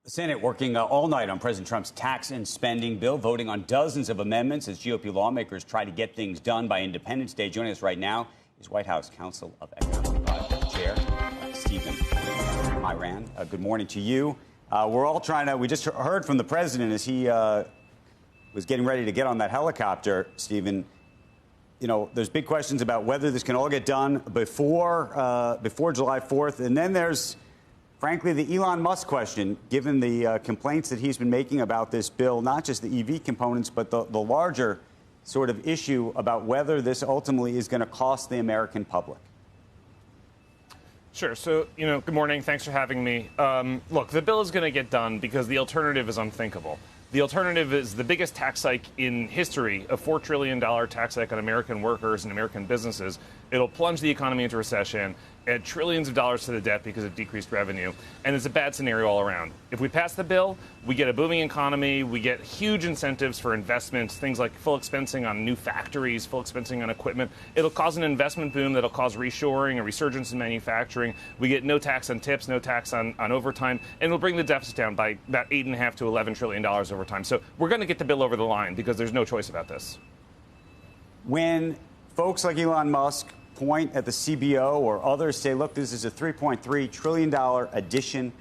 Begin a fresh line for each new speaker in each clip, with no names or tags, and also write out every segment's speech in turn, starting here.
The Senate working all night on President Trump's tax and spending bill, voting on dozens of amendments as GOP lawmakers try to get things done by Independence Day. Joining us right now is White House Counsel of Economic Advisor Chair Stephen Miran. Good morning to you. We just heard from the president as he was getting ready to get on that helicopter, Stephen. You know, there's big questions about whether this can all get done before July 4th. And then there's, frankly, the Elon Musk question, given the complaints that he's been making about this bill, not just the EV components, but the larger sort of issue about whether this ultimately is going to cost the American public.
Sure. So, good morning. Thanks for having me. Look, the bill is going to get done because the alternative is unthinkable. The alternative is the biggest tax hike in history, a $4 trillion tax hike on American workers and American businesses. It'll plunge the economy into recession, add trillions of dollars to the debt because of decreased revenue, and it's a bad scenario all around. If we pass the bill, we get a booming economy, we get huge incentives for investments, things like full expensing on new factories, full expensing on equipment. It'll cause an investment boom that'll cause reshoring, a resurgence in manufacturing. We get no tax on tips, no tax on overtime, and it'll bring the deficit down by about $8.5 to $11 trillion over time. So we're going to get the bill over the line because there's no choice about this.
When folks like Elon Musk point at the CBO or others say, look, this is a $3.3 trillion addition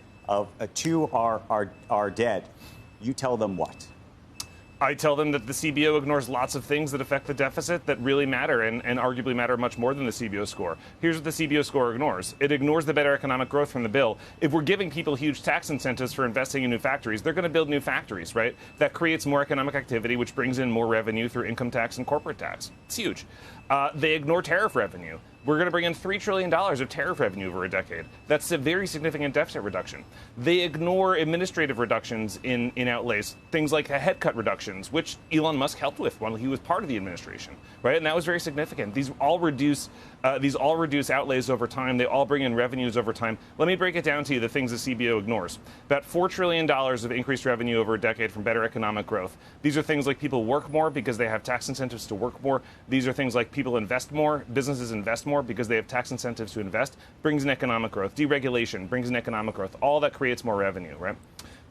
to our debt, you tell them what?
I tell them that the CBO ignores lots of things that affect the deficit that really matter and arguably matter much more than the CBO score. Here's what the CBO score ignores. It ignores the better economic growth from the bill. If we're giving people huge tax incentives for investing in new factories, they're going to build new factories, right? That creates more economic activity, which brings in more revenue through income tax and corporate tax. It's huge. They ignore tariff revenue. We're going to bring in $3 trillion of tariff revenue over a decade. That's a very significant deficit reduction. They ignore administrative reductions in outlays, things like headcount reductions, which Elon Musk helped with when he was part of the administration, right? And that was very significant. These all reduce outlays over time. They all bring in revenues over time. Let me break it down to you, the things the CBO ignores. About $4 trillion of increased revenue over a decade from better economic growth. These are things like people work more because they have tax incentives to work more. These are things like people invest more, businesses invest more because they have tax incentives to invest, brings in economic growth. Deregulation brings in economic growth. All that creates more revenue, right?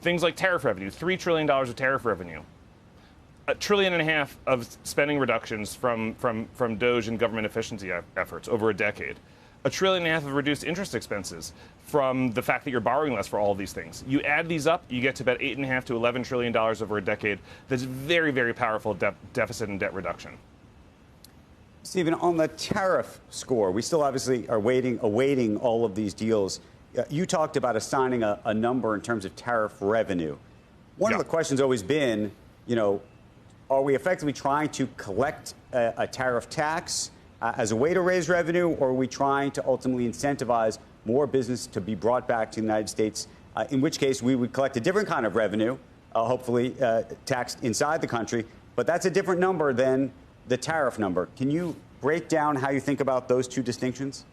Things like tariff revenue, $3 trillion of tariff revenue. $1.5 trillion of spending reductions from DOGE and government efficiency efforts over a decade. $1.5 trillion of reduced interest expenses from the fact that you're borrowing less for all of these things. You add these up, you get to about $8.5 to $11 trillion over a decade. That's very, very powerful deficit and debt reduction.
Stephen, on the tariff score, we still obviously are awaiting all of these deals. You talked about assigning a number in terms of tariff revenue. One of the questions always been, are we effectively trying to collect a tariff tax as a way to raise revenue, or are we trying to ultimately incentivize more business to be brought back to the United States, in which case we would collect a different kind of revenue, hopefully taxed inside the country, but that's a different number than the tariff number. Can you break down how you think about those two distinctions?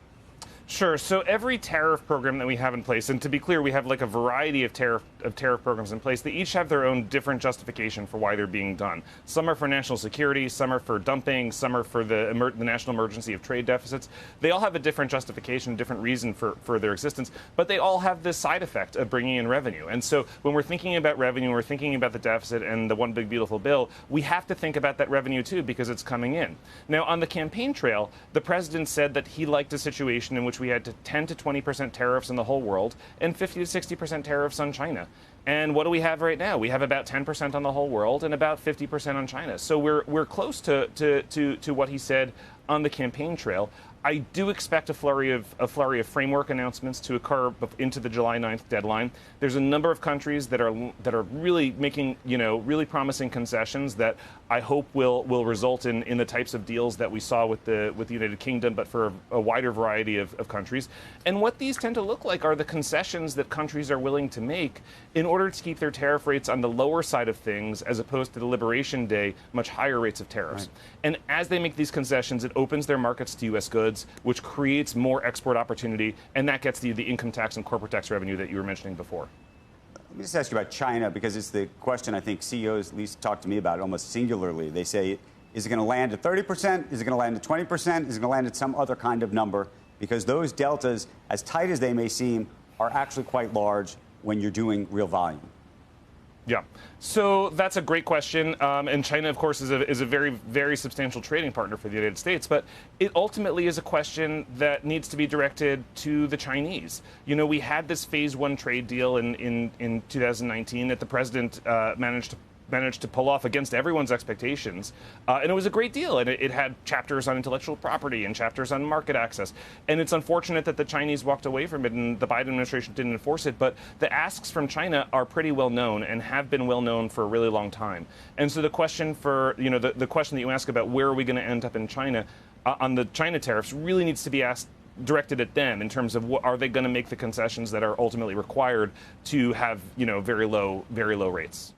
Sure. So every tariff program that we have in place, and to be clear, we have like a variety of tariff programs in place. They each have their own different justification for why they're being done. Some are for national security, some are for dumping, some are for the national emergency of trade deficits. They all have a different justification, different reason for their existence, but they all have this side effect of bringing in revenue. And so when we're thinking about revenue, we're thinking about the deficit and the one big beautiful bill, we have to think about that revenue too because it's coming in. Now, on the campaign trail, the president said that he liked a situation in which we had 10 to 20% tariffs in the whole world and 50 to 60% tariffs on China. And what do we have right now? We have about 10% on the whole world and about 50% on China. So we're close to what he said on the campaign trail. I do expect a flurry of framework announcements to occur into the July 9th deadline. There's a number of countries that are really making really promising concessions that I hope will result in the types of deals that we saw with the United Kingdom, but for a wider variety of countries. And what these tend to look like are the concessions that countries are willing to make in order to keep their tariff rates on the lower side of things, as opposed to the Liberation Day much higher rates of tariffs. Right. And as they make these concessions, it opens their markets to U.S. goods, which creates more export opportunity, and that gets the income tax and corporate tax revenue that you were mentioning before.
Let me just ask you about China, because it's the question I think CEOs at least talk to me about almost singularly. They say, is it going to land at 30%? Is it going to land at 20%? Is it going to land at some other kind of number? Because those deltas, as tight as they may seem, are actually quite large when you're doing real volume?
Yeah, so that's a great question. And China, of course, is a very, very substantial trading partner for the United States. But it ultimately is a question that needs to be directed to the Chinese. You know, we had this phase one trade deal in 2019 that the president managed to pull off against everyone's expectations. And it was a great deal. And it had chapters on intellectual property and chapters on market access. And it's unfortunate that the Chinese walked away from it and the Biden administration didn't enforce it. But the asks from China are pretty well known and have been well known for a really long time. And so the question the question that you ask about where are we going to end up in China on the China tariffs really needs to be asked directed at them in terms of what are they going to make the concessions that are ultimately required to have, very low rates.